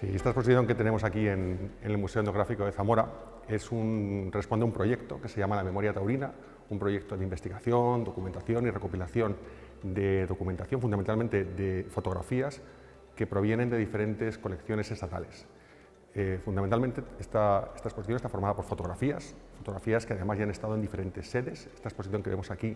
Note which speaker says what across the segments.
Speaker 1: Sí, esta exposición que tenemos aquí en el Museo Etnográfico de Zamora responde a un proyecto que se llama La Memoria Taurina, un proyecto de investigación, documentación y recopilación de documentación, fundamentalmente de fotografías que provienen de diferentes colecciones estatales. Fundamentalmente esta exposición está formada por fotografías que además ya han estado en diferentes sedes. Esta exposición que vemos aquí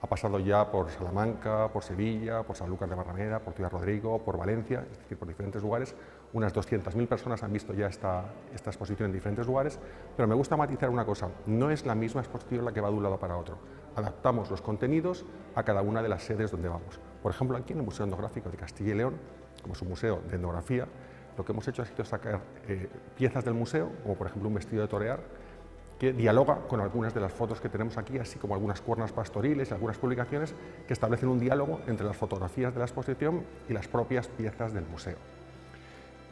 Speaker 1: ha pasado ya por Salamanca, por Sevilla, por Sanlúcar de Barrameda, por Ciudad Rodrigo, por Valencia, es decir, por diferentes lugares. Unas 200.000 personas han visto ya esta exposición en diferentes lugares, pero me gusta matizar una cosa, no es la misma exposición la que va de un lado para otro. Adaptamos los contenidos a cada una de las sedes donde vamos. Por ejemplo, aquí en el Museo Etnográfico de Castilla y León, como es un museo de etnografía, lo que hemos hecho ha sido sacar piezas del museo, como por ejemplo un vestido de torear, que dialoga con algunas de las fotos que tenemos aquí, así como algunas cuernas pastoriles y algunas publicaciones que establecen un diálogo entre las fotografías de la exposición y las propias piezas del museo.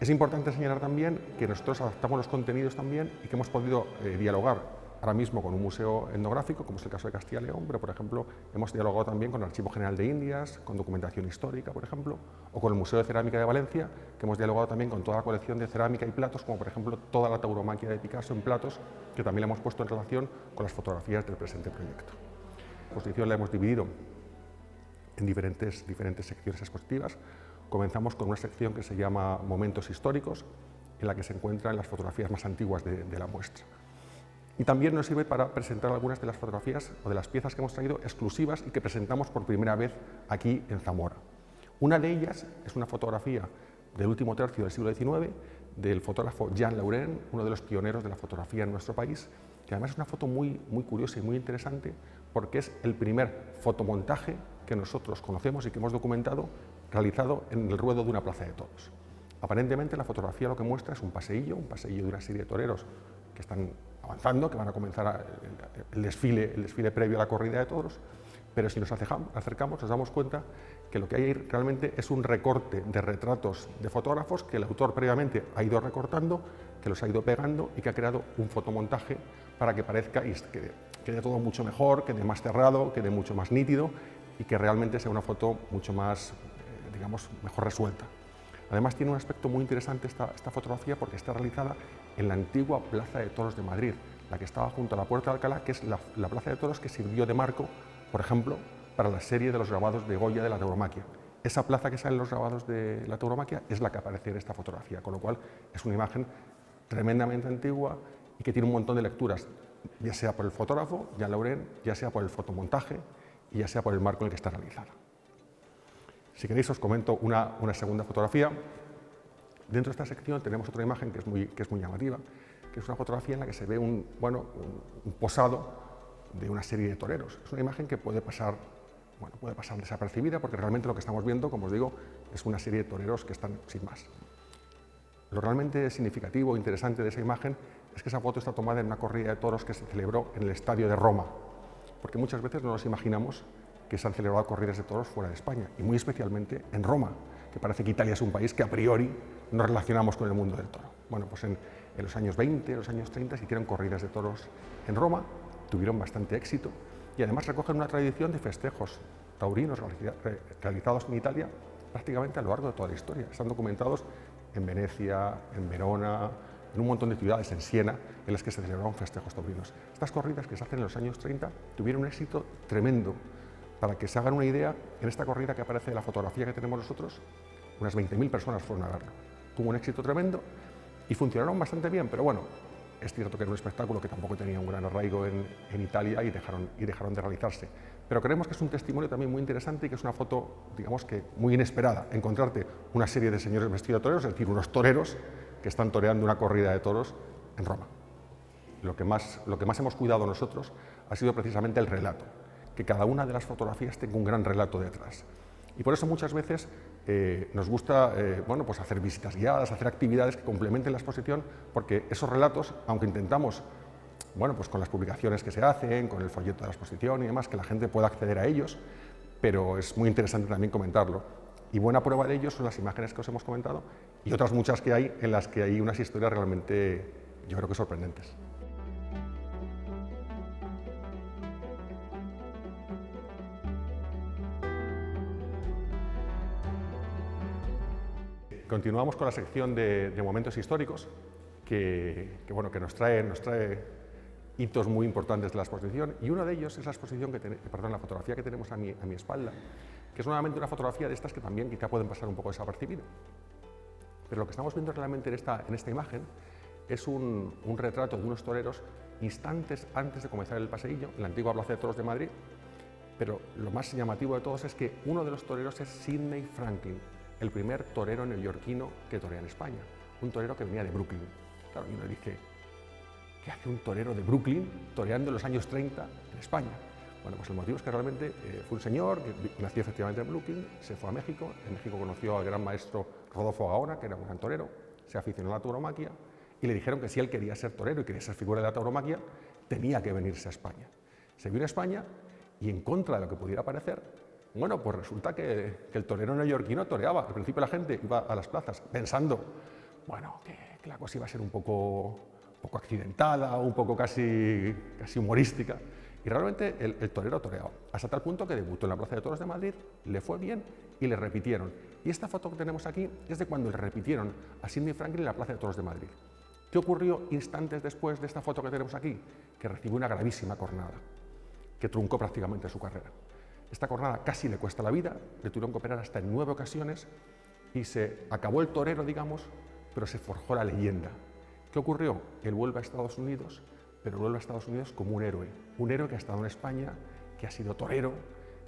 Speaker 1: Es importante señalar también que nosotros adaptamos los contenidos también y que hemos podido dialogar ahora mismo con un museo etnográfico, como es el caso de Castilla y León, pero por ejemplo hemos dialogado también con el Archivo General de Indias, con documentación histórica, por ejemplo, o con el Museo de Cerámica de Valencia, que hemos dialogado también con toda la colección de cerámica y platos, como por ejemplo toda la tauromaquia de Picasso en platos, que también la hemos puesto en relación con las fotografías del presente proyecto. La exposición la hemos dividido en diferentes secciones expositivas. Comenzamos con una sección que se llama Momentos históricos, en la que se encuentran las fotografías más antiguas de la muestra. Y también nos sirve para presentar algunas de las fotografías o de las piezas que hemos traído exclusivas y que presentamos por primera vez aquí en Zamora. Una de ellas es una fotografía del último tercio del siglo XIX del fotógrafo Jean Laurent, uno de los pioneros de la fotografía en nuestro país, que además es una foto muy curiosa y muy interesante porque es el primer fotomontaje que nosotros conocemos y que hemos documentado realizado en el ruedo de una plaza de toros. Aparentemente la fotografía lo que muestra es un paseillo de una serie de toreros que están avanzando, que van a comenzar el desfile previo a la corrida de toros, pero si nos acercamos nos damos cuenta que lo que hay realmente es un recorte de retratos de fotógrafos que el autor previamente ha ido recortando, que los ha ido pegando y que ha creado un fotomontaje para que parezca y quede todo mucho mejor, quede más cerrado, quede mucho más nítido y que realmente sea una foto mucho más, digamos, mejor resuelta. Además tiene un aspecto muy interesante esta fotografía porque está realizada en la antigua Plaza de Toros de Madrid, la que estaba junto a la Puerta de Alcalá, que es la Plaza de Toros que sirvió de marco, por ejemplo, para la serie de los grabados de Goya de la tauromaquia. Esa plaza que sale en los grabados de la tauromaquia es la que aparece en esta fotografía, con lo cual es una imagen tremendamente antigua y que tiene un montón de lecturas, ya sea por el fotógrafo, Jean Laurent, ya sea por el fotomontaje y ya sea por el marco en el que está realizada. Si queréis os comento una segunda fotografía. Dentro de esta sección tenemos otra imagen que es muy llamativa, que es una fotografía en la que se ve un posado de una serie de toreros. Es una imagen que puede pasar desapercibida porque realmente lo que estamos viendo, como os digo, es una serie de toreros que están sin más. Lo realmente significativo e interesante de esa imagen es que esa foto está tomada en una corrida de toros que se celebró en el Estadio de Roma, porque muchas veces no nos imaginamos que se han celebrado corridas de toros fuera de España, y muy especialmente en Roma, que parece que Italia es un país que a priori nos relacionamos con el mundo del toro. Bueno, pues en los años 20, en los años 30 se hicieron corridas de toros en Roma, tuvieron bastante éxito, y además recogen una tradición de festejos taurinos realizados en Italia prácticamente a lo largo de toda la historia. Están documentados en Venecia, en Verona, en un montón de ciudades, en Siena, en las que se celebraban festejos taurinos. Estas corridas que se hacen en los años 30 tuvieron un éxito tremendo. Para que se hagan una idea, en esta corrida que aparece en la fotografía que tenemos nosotros, unas 20.000 personas fueron a verlo. Tuvo un éxito tremendo y funcionaron bastante bien, pero bueno, es cierto que era un espectáculo que tampoco tenía un gran arraigo en Italia y dejaron de realizarse. Pero creemos que es un testimonio también muy interesante y que es una foto, digamos que muy inesperada, encontrarte una serie de señores vestidos de toreros, es decir, unos toreros que están toreando una corrida de toros en Roma. Lo que más hemos cuidado nosotros ha sido precisamente el relato, que cada una de las fotografías tenga un gran relato detrás. Y por eso muchas veces nos gusta hacer visitas guiadas, hacer actividades que complementen la exposición, porque esos relatos, aunque intentamos, con las publicaciones que se hacen, con el folleto de la exposición y demás, que la gente pueda acceder a ellos, pero es muy interesante también comentarlo. Y buena prueba de ello son las imágenes que os hemos comentado y otras muchas que hay en las que hay unas historias realmente, yo creo que sorprendentes. continuamos con la sección de momentos históricos bueno, que nos trae hitos muy importantes de la exposición, y uno de ellos es la la fotografía que tenemos a mi espalda, que es nuevamente una fotografía de estas que también quizá pueden pasar un poco desapercibido. Pero lo que estamos viendo realmente en esta imagen es un retrato de unos toreros instantes antes de comenzar el paseillo en la antigua Plaza de Toros de Madrid, pero lo más llamativo de todos es que uno de los toreros es Sidney Franklin, el primer torero neoyorquino que torea en España, un torero que venía de Brooklyn. Claro, y uno dice, ¿qué hace un torero de Brooklyn toreando en los años 30 en España? Bueno, pues el motivo es que realmente fue un señor que nació efectivamente en Brooklyn, se fue a México, en México conoció al gran maestro Rodolfo Gaona, que era un gran torero, se aficionó a la tauromaquia y le dijeron que si él quería ser torero y quería ser figura de la tauromaquia, tenía que venirse a España. Se vino a España y, en contra de lo que pudiera parecer, bueno, pues resulta que el torero neoyorquino toreaba. Al principio la gente iba a las plazas pensando, bueno, que la cosa iba a ser un poco accidentada, un poco casi humorística. Y realmente el torero toreaba, hasta tal punto que debutó en la Plaza de Toros de Madrid, le fue bien y le repitieron. Y esta foto que tenemos aquí es de cuando le repitieron a Sidney Franklin en la Plaza de Toros de Madrid. ¿Qué ocurrió instantes después de esta foto que tenemos aquí? Que recibió una gravísima cornada, que truncó prácticamente su carrera. Esta cornada casi le cuesta la vida, le tuvieron que operar hasta en 9 ocasiones y se acabó el torero, digamos, pero se forjó la leyenda. ¿Qué ocurrió? Él vuelve a Estados Unidos, pero vuelve a Estados Unidos como un héroe que ha estado en España, que ha sido torero,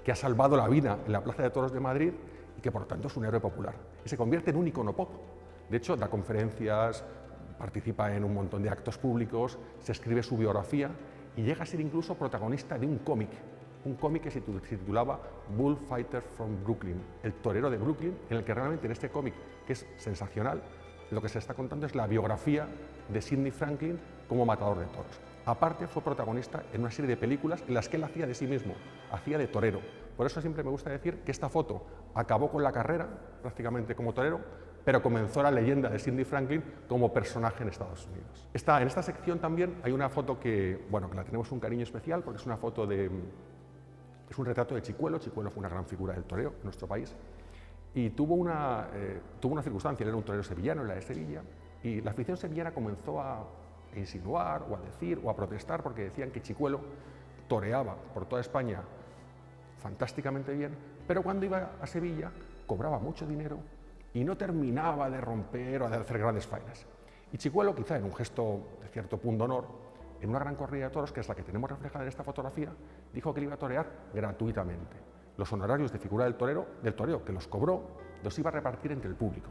Speaker 1: que ha salvado la vida en la Plaza de Toros de Madrid y que por lo tanto es un héroe popular. Y se convierte en un icono pop. De hecho, da conferencias, participa en un montón de actos públicos, se escribe su biografía y llega a ser incluso protagonista de un cómic que se titulaba Bullfighter from Brooklyn, el torero de Brooklyn, en el que realmente en este cómic, que es sensacional, lo que se está contando es la biografía de Sidney Franklin como matador de toros. Aparte, fue protagonista en una serie de películas en las que él hacía de sí mismo, hacía de torero. Por eso siempre me gusta decir que esta foto acabó con la carrera, prácticamente como torero, pero comenzó la leyenda de Sidney Franklin como personaje en Estados Unidos. En esta sección también hay una foto que la tenemos un cariño especial, porque es una foto es un retrato de Chicuelo. Chicuelo fue una gran figura del toreo en nuestro país y tuvo una circunstancia. Él era un torero sevillano, en la de Sevilla, y la afición sevillana comenzó a insinuar o a decir o a protestar porque decían que Chicuelo toreaba por toda España fantásticamente bien, pero cuando iba a Sevilla cobraba mucho dinero y no terminaba de romper o de hacer grandes faenas. Y Chicuelo, quizá en un gesto de cierto punto honor, en una gran corrida de toros, que es la que tenemos reflejada en esta fotografía, dijo que le iba a torear gratuitamente. Los honorarios de figura del toreo que los cobró, los iba a repartir entre el público.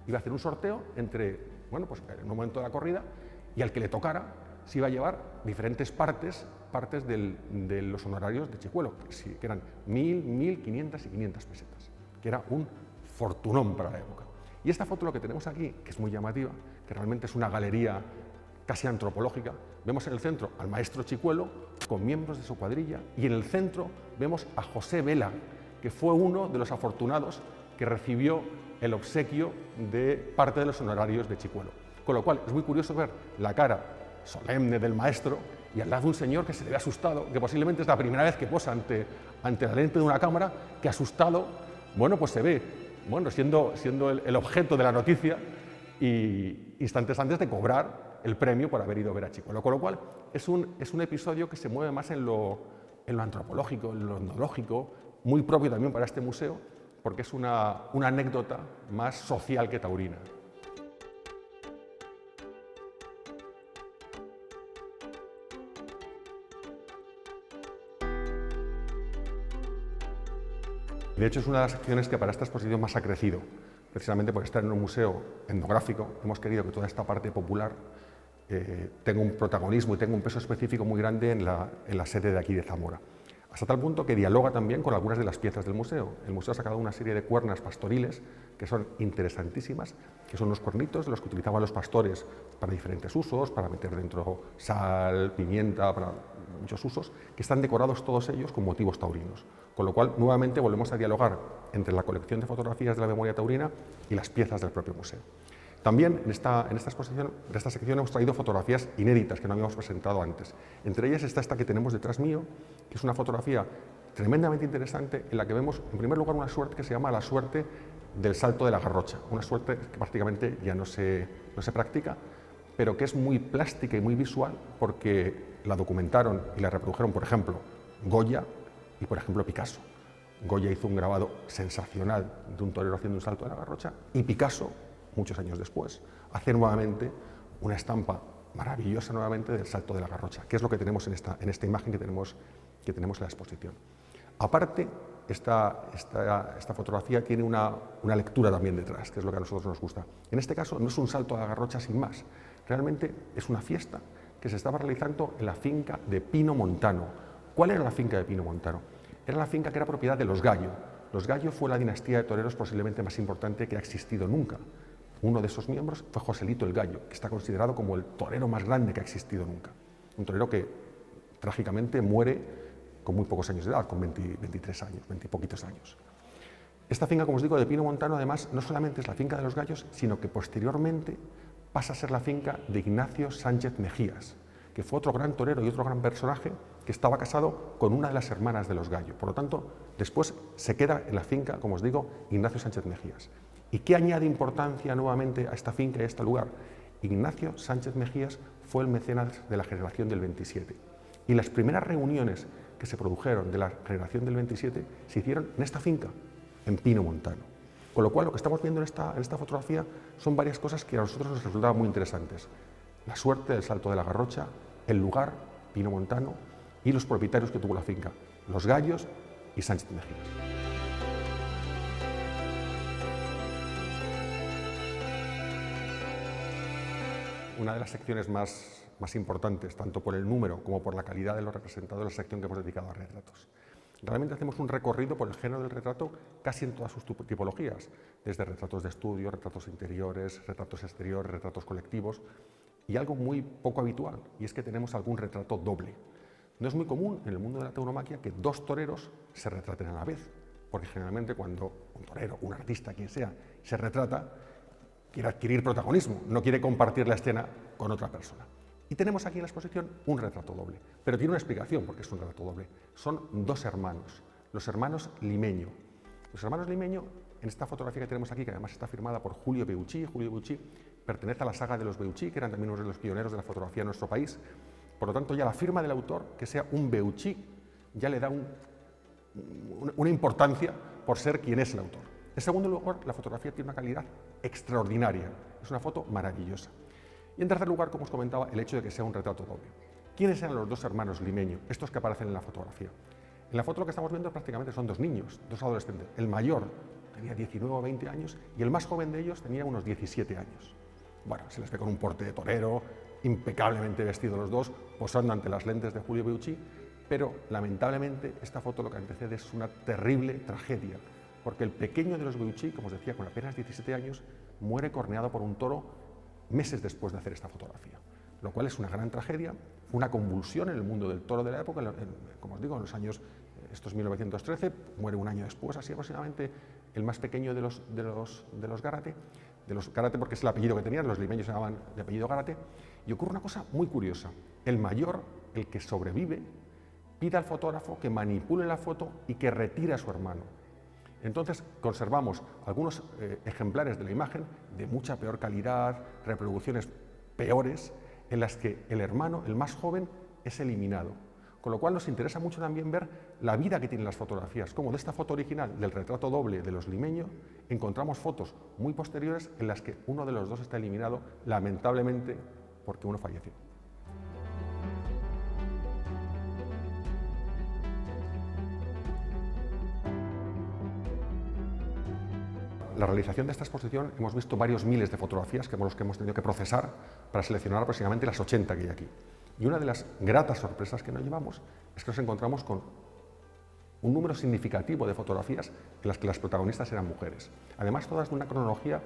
Speaker 1: Iba a hacer un sorteo entre, en un momento de la corrida, y al que le tocara se iba a llevar diferentes partes de los honorarios de Chicuelo, que eran 1.000, 1.500 y 500 pesetas, que era un fortunón para la época. Y esta foto, lo que tenemos aquí, que es muy llamativa, que realmente es una galería casi antropológica, vemos en el centro al maestro Chicuelo con miembros de su cuadrilla, y en el centro vemos a José Vela, que fue uno de los afortunados que recibió el obsequio de parte de los honorarios de Chicuelo. Con lo cual es muy curioso ver la cara solemne del maestro y al lado de un señor que se le ve asustado, que posiblemente es la primera vez que posa ante la lente de una cámara, que asustado, pues se ve, siendo el objeto de la noticia, y instantes antes de cobrar el premio por haber ido a ver a Chicuelo. Con lo cual es un episodio que se mueve más en lo antropológico, en lo etnológico, muy propio también para este museo, porque es una anécdota más social que taurina. De hecho, es una de las secciones que para esta exposición más ha crecido. Precisamente por estar en un museo etnográfico, hemos querido que toda esta parte popular tenga un protagonismo y tenga un peso específico muy grande en la sede de aquí de Zamora. Hasta tal punto que dialoga también con algunas de las piezas del museo. El museo ha sacado una serie de cuernas pastoriles que son interesantísimas, que son los cuernitos de los que utilizaban los pastores para diferentes usos, para meter dentro sal, pimienta, para muchos usos, que están decorados todos ellos con motivos taurinos. Con lo cual, nuevamente volvemos a dialogar entre la colección de fotografías de la memoria taurina y las piezas del propio museo. También en esta sección hemos traído fotografías inéditas que no habíamos presentado antes. Entre ellas está esta que tenemos detrás mío, que es una fotografía tremendamente interesante en la que vemos, en primer lugar, una suerte que se llama la suerte del salto de la garrocha, una suerte que prácticamente ya no se practica, pero que es muy plástica y muy visual porque la documentaron y la reprodujeron, por ejemplo, Goya y, por ejemplo, Picasso. Goya hizo un grabado sensacional de un torero haciendo un salto de la garrocha y Picasso, muchos años después, hace nuevamente una estampa maravillosa nuevamente del salto de la garrocha, que es lo que tenemos en esta imagen que tenemos en la exposición. Aparte, esta fotografía tiene una lectura también detrás, que es lo que a nosotros nos gusta. En este caso no es un salto a la garrocha sin más, realmente es una fiesta que se estaba realizando en la finca de Pino Montano. ¿Cuál era la finca de Pino Montano? Era la finca que era propiedad de los Gallo. Los Gallo fue la dinastía de toreros posiblemente más importante que ha existido nunca. Uno de esos miembros fue Joselito el Gallo, que está considerado como el torero más grande que ha existido nunca. Un torero que trágicamente muere con muy pocos años de edad, con 23 años, 20 y poquitos años. Esta finca, como os digo, de Pino Montano, además, no solamente es la finca de los Gallos, sino que posteriormente pasa a ser la finca de Ignacio Sánchez Mejías, que fue otro gran torero y otro gran personaje que estaba casado con una de las hermanas de los Gallo. Por lo tanto, después se queda en la finca, como os digo, Ignacio Sánchez Mejías. ¿Y qué añade importancia nuevamente a esta finca y a este lugar? Ignacio Sánchez Mejías fue el mecenas de la generación del 27. Y las primeras reuniones que se produjeron de la generación del 27 se hicieron en esta finca, en Pino Montano. Con lo cual, lo que estamos viendo en esta fotografía son varias cosas que a nosotros nos resultaban muy interesantes. La suerte del salto de la garrocha, el lugar, Pino Montano, y los propietarios que tuvo la finca, los Gallos y Sánchez Mejías. Una de las secciones más importantes, tanto por el número como por la calidad de los representados, es la sección que hemos dedicado a retratos. Realmente hacemos un recorrido por el género del retrato casi en todas sus tipologías, desde retratos de estudio, retratos interiores, retratos exteriores, retratos colectivos, y algo muy poco habitual, y es que tenemos algún retrato doble. No es muy común en el mundo de la tauromaquia que dos toreros se retraten a la vez, porque generalmente cuando un torero, un artista, quien sea, se retrata, quiere adquirir protagonismo, no quiere compartir la escena con otra persona. Y tenemos aquí en la exposición un retrato doble, pero tiene una explicación por qué es un retrato doble. Son dos hermanos, los hermanos Limeño. Los hermanos Limeño, en esta fotografía que tenemos aquí, que además está firmada por Julio Beuchy pertenece a la saga de los Beuchy, que eran también uno de los pioneros de la fotografía en nuestro país. Por lo tanto, ya la firma del autor, que sea un Beuchy, ya le da una importancia por ser quien es el autor. En segundo lugar, la fotografía tiene una calidad extraordinaria, es una foto maravillosa. Y en tercer lugar, como os comentaba, el hecho de que sea un retrato doble. ¿Quiénes eran los dos hermanos Limeño, estos que aparecen en la fotografía? En la foto lo que estamos viendo prácticamente son dos niños, dos adolescentes. El mayor tenía 19 o 20 años y el más joven de ellos tenía unos 17 años. Bueno, se les ve con un porte de torero, impecablemente vestidos los dos, posando ante las lentes de Julio Beuchy, pero lamentablemente esta foto lo que antecede es una terrible tragedia, porque el pequeño de los Beuchy, como os decía, con apenas 17 años, muere corneado por un toro meses después de hacer esta fotografía, lo cual es una gran tragedia, una convulsión en el mundo del toro de la época, como os digo, en los años, estos 1913, muere un año después, así aproximadamente, el más pequeño de los Gárate, porque es el apellido que tenían, los limeños se llamaban de apellido Gárate, y ocurre una cosa muy curiosa, el mayor, el que sobrevive, pide al fotógrafo que manipule la foto y que retire a su hermano. Entonces conservamos algunos ejemplares de la imagen de mucha peor calidad, reproducciones peores, en las que el hermano, el más joven, es eliminado. Con lo cual nos interesa mucho también ver la vida que tienen las fotografías, como de esta foto original, del retrato doble de los Limeño, encontramos fotos muy posteriores en las que uno de los dos está eliminado, lamentablemente, porque uno falleció. La realización de esta exposición hemos visto varios miles de fotografías que hemos tenido que procesar para seleccionar aproximadamente las 80 que hay aquí. Y una de las gratas sorpresas que nos llevamos es que nos encontramos con un número significativo de fotografías en las que las protagonistas eran mujeres. Además, todas de una cronología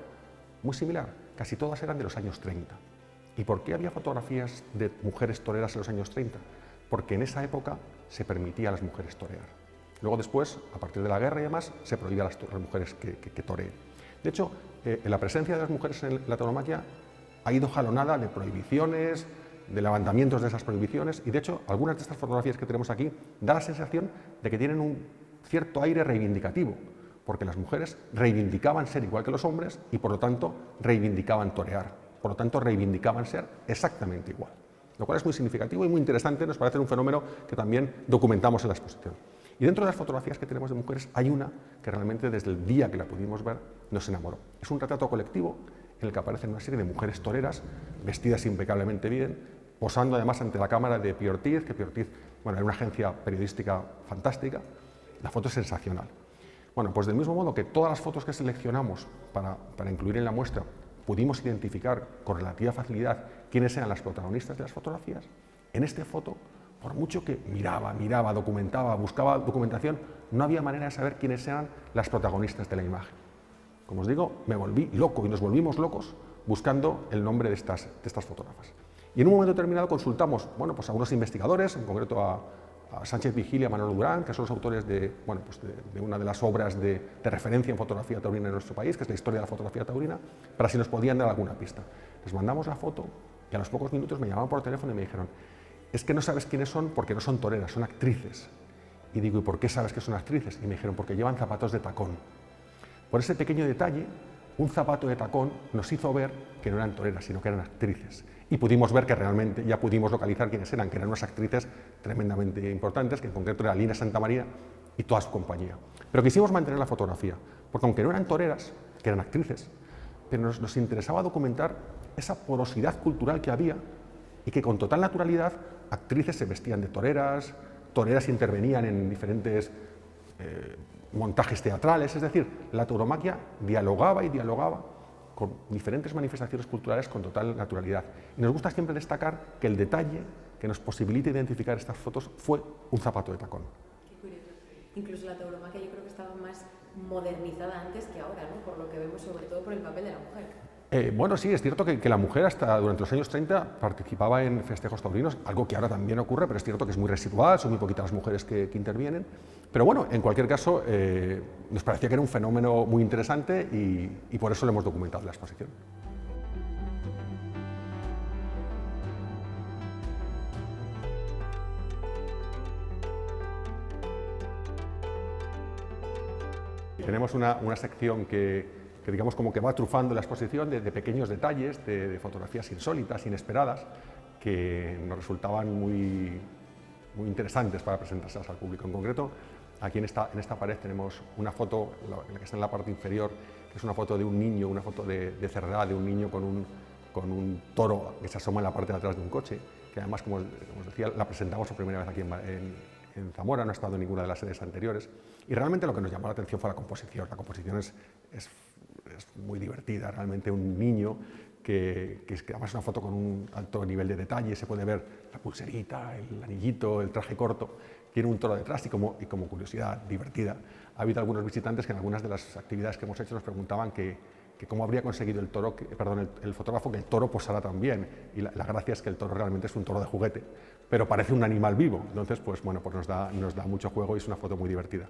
Speaker 1: muy similar, casi todas eran de los años 30. ¿Y por qué había fotografías de mujeres toreras en los años 30? Porque en esa época se permitía a las mujeres torear. Luego después, a partir de la guerra y demás, se prohíbe a las mujeres que toreen. De hecho, la presencia de las mujeres en la tauromaquia ha ido jalonada de prohibiciones, de levantamientos de esas prohibiciones, y de hecho, algunas de estas fotografías que tenemos aquí da la sensación de que tienen un cierto aire reivindicativo, porque las mujeres reivindicaban ser igual que los hombres y por lo tanto reivindicaban torear, por lo tanto reivindicaban ser exactamente igual. Lo cual es muy significativo y muy interesante, nos parece un fenómeno que también documentamos en la exposición. Y dentro de las fotografías que tenemos de mujeres hay una que realmente desde el día que la pudimos ver nos enamoró. Es un retrato colectivo en el que aparecen una serie de mujeres toreras vestidas impecablemente bien, posando además ante la cámara de Pi Ortiz, que Pi Ortiz, bueno, era una agencia periodística fantástica. La foto es sensacional. Bueno, pues del mismo modo que todas las fotos que seleccionamos para incluir en la muestra pudimos identificar con relativa facilidad quiénes eran las protagonistas de las fotografías, en esta foto, por mucho que miraba, documentaba, buscaba documentación, no había manera de saber quiénes eran las protagonistas de la imagen. Como os digo, me volví loco y nos volvimos locos buscando el nombre de estas fotógrafas. Y en un momento determinado consultamos, bueno, pues a unos investigadores, en concreto a Sánchez Vigilia y a Manolo Durán, que son los autores de una de las obras de referencia en fotografía taurina en nuestro país, que es la historia de la fotografía taurina, para si nos podían dar alguna pista. Les mandamos la foto y a los pocos minutos me llamaban por teléfono y me dijeron: es que no sabes quiénes son porque no son toreras, son actrices. Y digo: ¿y por qué sabes que son actrices? Y me dijeron: porque llevan zapatos de tacón. Por ese pequeño detalle, un zapato de tacón nos hizo ver que no eran toreras, sino que eran actrices. Y pudimos ver que realmente ya pudimos localizar quiénes eran, que eran unas actrices tremendamente importantes, que en concreto era Lina Santamaría y toda su compañía. Pero quisimos mantener la fotografía, porque aunque no eran toreras, que eran actrices, pero nos interesaba documentar esa porosidad cultural que había y que con total naturalidad actrices se vestían de toreras, toreras intervenían en diferentes montajes teatrales, es decir, la tauromaquia dialogaba y dialogaba con diferentes manifestaciones culturales con total naturalidad. Y nos gusta siempre destacar que el detalle que nos posibilita identificar estas fotos fue un zapato de tacón.
Speaker 2: Qué curioso. Incluso la tauromaquia yo creo que estaba más modernizada antes que ahora, ¿no? Por lo que vemos, sobre todo por el papel de la mujer.
Speaker 1: Bueno, sí, es cierto que la mujer hasta durante los años 30 participaba en festejos taurinos, algo que ahora también ocurre, pero es cierto que es muy residual, son muy poquitas las mujeres que intervienen. Pero bueno, en cualquier caso, nos parecía que era un fenómeno muy interesante y por eso lo hemos documentado en la exposición. Tenemos una sección que digamos como que va trufando la exposición de pequeños detalles, de fotografías insólitas, inesperadas, que nos resultaban muy interesantes para presentárselas al público. En concreto, aquí en esta pared tenemos una foto, la que está en la parte inferior, que es una foto de un niño, una foto de cerrada de un niño con un toro que se asoma en la parte de atrás de un coche, que además, como os decía, la presentamos por primera vez aquí en Zamora, no ha estado en ninguna de las sedes anteriores, y realmente lo que nos llamó la atención fue la composición. La composición es muy divertida, realmente un niño que además es una foto con un alto nivel de detalle, se puede ver la pulserita, el anillito, el traje corto, tiene un toro detrás y como curiosidad divertida, ha habido algunos visitantes que en algunas de las actividades que hemos hecho nos preguntaban que cómo habría conseguido el fotógrafo que el toro posara tan bien, y la gracia es que el toro realmente es un toro de juguete, pero parece un animal vivo, entonces pues bueno, pues nos da mucho juego y es una foto muy divertida.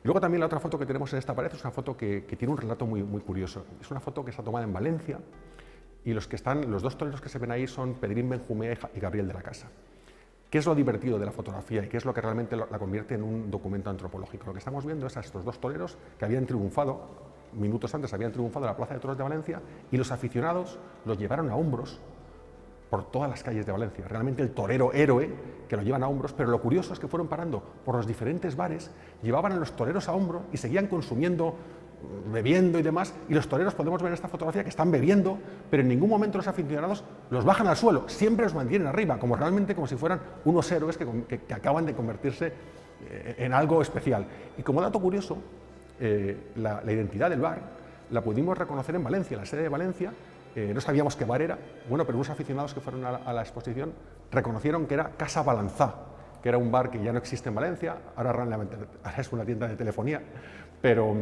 Speaker 1: Y luego también la otra foto que tenemos en esta pared es una foto que tiene un relato muy curioso. Es una foto que está tomada en Valencia y los dos toreros que se ven ahí son Pedrín Benjumea y Gabriel de la Casa. ¿Qué es lo divertido de la fotografía y qué es lo que realmente la convierte en un documento antropológico? Lo que estamos viendo es a estos dos toreros que habían triunfado, minutos antes habían triunfado en la Plaza de Toros de Valencia, y los aficionados los llevaron a hombros por todas las calles de Valencia. Realmente el torero héroe que lo llevan a hombros, pero lo curioso es que fueron parando por los diferentes bares, llevaban a los toreros a hombro y seguían consumiendo, bebiendo y demás, y los toreros podemos ver en esta fotografía que están bebiendo, pero en ningún momento los aficionados los bajan al suelo, siempre los mantienen arriba, como si fueran unos héroes que acaban de convertirse en algo especial. Y como dato curioso, la identidad del bar la pudimos reconocer en Valencia, en la sede de Valencia. No sabíamos qué bar era, bueno, pero unos aficionados que fueron a la exposición reconocieron que era Casa Balanzá, que era un bar que ya no existe en Valencia, ahora es una tienda de telefonía, pero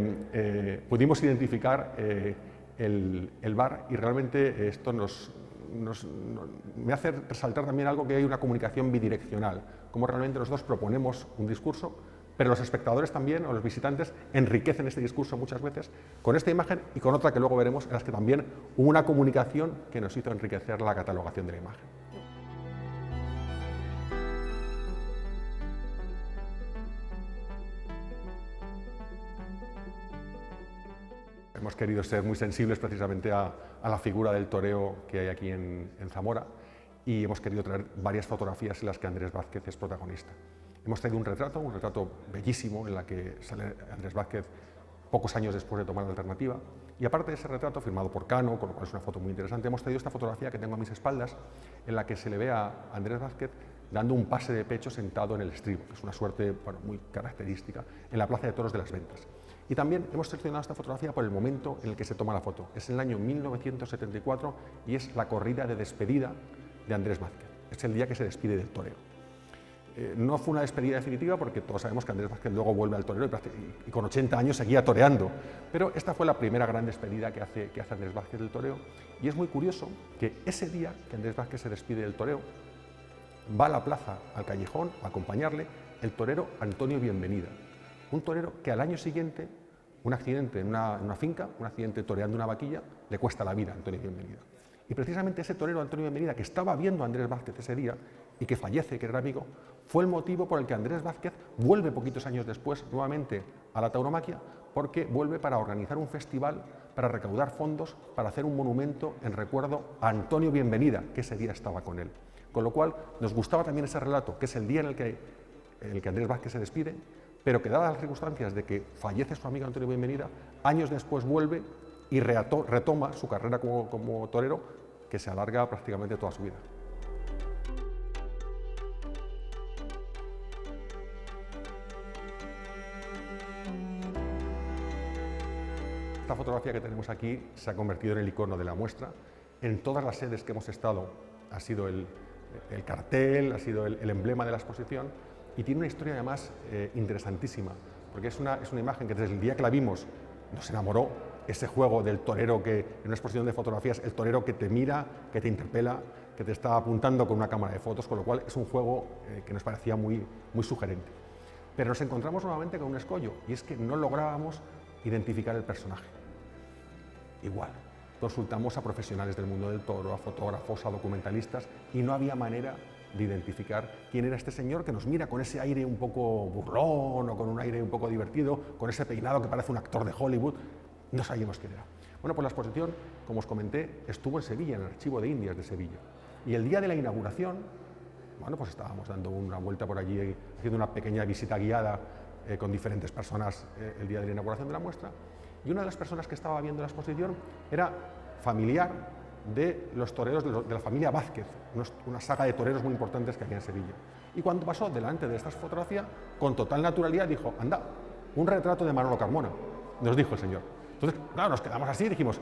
Speaker 1: pudimos identificar el bar y realmente esto me hace resaltar también algo, que hay una comunicación bidireccional, como realmente nosotros proponemos un discurso, pero los espectadores también, o los visitantes, enriquecen este discurso muchas veces con esta imagen y con otra que luego veremos, en las que también hubo una comunicación que nos hizo enriquecer la catalogación de la imagen. Hemos querido ser muy sensibles precisamente a la figura del toreo que hay aquí en Zamora y hemos querido traer varias fotografías en las que Andrés Vázquez es protagonista. Hemos traído un retrato bellísimo en la que sale Andrés Vázquez pocos años después de tomar la alternativa, y aparte de ese retrato, firmado por Cano, con lo cual es una foto muy interesante, hemos traído esta fotografía que tengo a mis espaldas, en la que se le ve a Andrés Vázquez dando un pase de pecho sentado en el estribo, que es una suerte muy característica, en la Plaza de Toros de las Ventas. Y también hemos seleccionado esta fotografía por el momento en el que se toma la foto. Es en el año 1974 y es la corrida de despedida de Andrés Vázquez. Es el día que se despide del toreo. No fue una despedida definitiva porque todos sabemos que Andrés Vázquez luego vuelve al toreo y con 80 años seguía toreando, pero esta fue la primera gran despedida que hace Andrés Vázquez del toreo, y es muy curioso que ese día que Andrés Vázquez se despide del toreo, va a la plaza, al callejón, a acompañarle el torero Antonio Bienvenida, un torero que al año siguiente, un accidente en una finca, un accidente toreando una vaquilla, le cuesta la vida a Antonio Bienvenida. Y precisamente ese torero Antonio Bienvenida, que estaba viendo a Andrés Vázquez ese día y que fallece, que era amigo, fue el motivo por el que Andrés Vázquez vuelve poquitos años después nuevamente a la tauromaquia, porque vuelve para organizar un festival, para recaudar fondos, para hacer un monumento en recuerdo a Antonio Bienvenida, que ese día estaba con él. Con lo cual nos gustaba también ese relato, que es el día en el que Andrés Vázquez se despide, pero que dadas las circunstancias de que fallece su amigo Antonio Bienvenida, años después vuelve y retoma su carrera como torero, que se alarga prácticamente toda su vida. Esta fotografía que tenemos aquí se ha convertido en el icono de la muestra. En todas las sedes que hemos estado ha sido el cartel, ha sido el emblema de la exposición, y tiene una historia además interesantísima, porque es una imagen que desde el día que la vimos nos enamoró, ese juego del torero que, en una exposición de fotografías, el torero que te mira, que te interpela, que te está apuntando con una cámara de fotos, con lo cual es un juego que nos parecía muy sugerente. Pero nos encontramos nuevamente con un escollo, y es que no lográbamos identificar el personaje. Igual, consultamos a profesionales del mundo del toro, a fotógrafos, a documentalistas, y no había manera de identificar quién era este señor que nos mira con ese aire un poco burlón o con un aire un poco divertido, con ese peinado que parece un actor de Hollywood. No sabíamos quién era. Bueno, pues la exposición, como os comenté, estuvo en Sevilla, en el Archivo de Indias de Sevilla. Y el día de la inauguración, bueno, pues estábamos dando una vuelta por allí, haciendo una pequeña visita guiada con diferentes personas el día de la inauguración de la muestra, y una de las personas que estaba viendo la exposición era familiar de los toreros de la familia Vázquez, una saga de toreros muy importantes que había en Sevilla. Y cuando pasó delante de esta fotografía, con total naturalidad dijo: anda, un retrato de Manolo Carmona, nos dijo el señor. Entonces, claro, nos quedamos así y dijimos: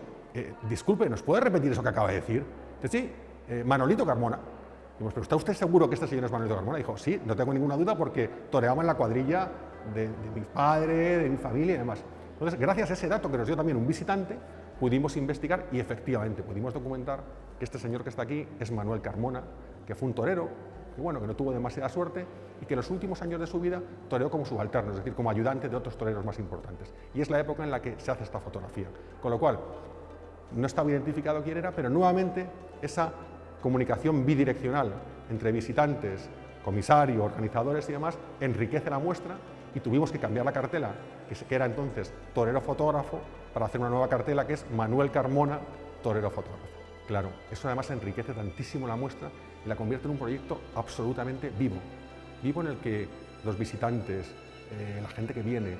Speaker 1: disculpe, ¿nos puede repetir eso que acaba de decir? Dice: sí, Manolito Carmona. Dijimos: ¿pero está usted seguro que este señor es Manolito Carmona? Dijo: sí, no tengo ninguna duda porque toreaba en la cuadrilla de mi padre, de mi familia y demás. Entonces, gracias a ese dato que nos dio también un visitante, pudimos investigar y efectivamente pudimos documentar que este señor que está aquí es Manuel Carmona, que fue un torero, que, bueno, que no tuvo demasiada suerte y que en los últimos años de su vida toreó como subalterno, es decir, como ayudante de otros toreros más importantes. Y es la época en la que se hace esta fotografía. Con lo cual, no estaba identificado quién era, pero nuevamente esa comunicación bidireccional entre visitantes, comisarios, organizadores y demás enriquece la muestra, y tuvimos que cambiar la cartela, que era entonces torero fotógrafo, para hacer una nueva cartela que es Manuel Carmona, torero fotógrafo. Claro, eso además enriquece tantísimo la muestra y la convierte en un proyecto absolutamente vivo. Vivo en el que los visitantes, la gente que viene,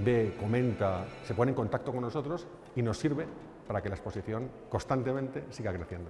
Speaker 1: ve, comenta, se pone en contacto con nosotros y nos sirve para que la exposición constantemente siga creciendo.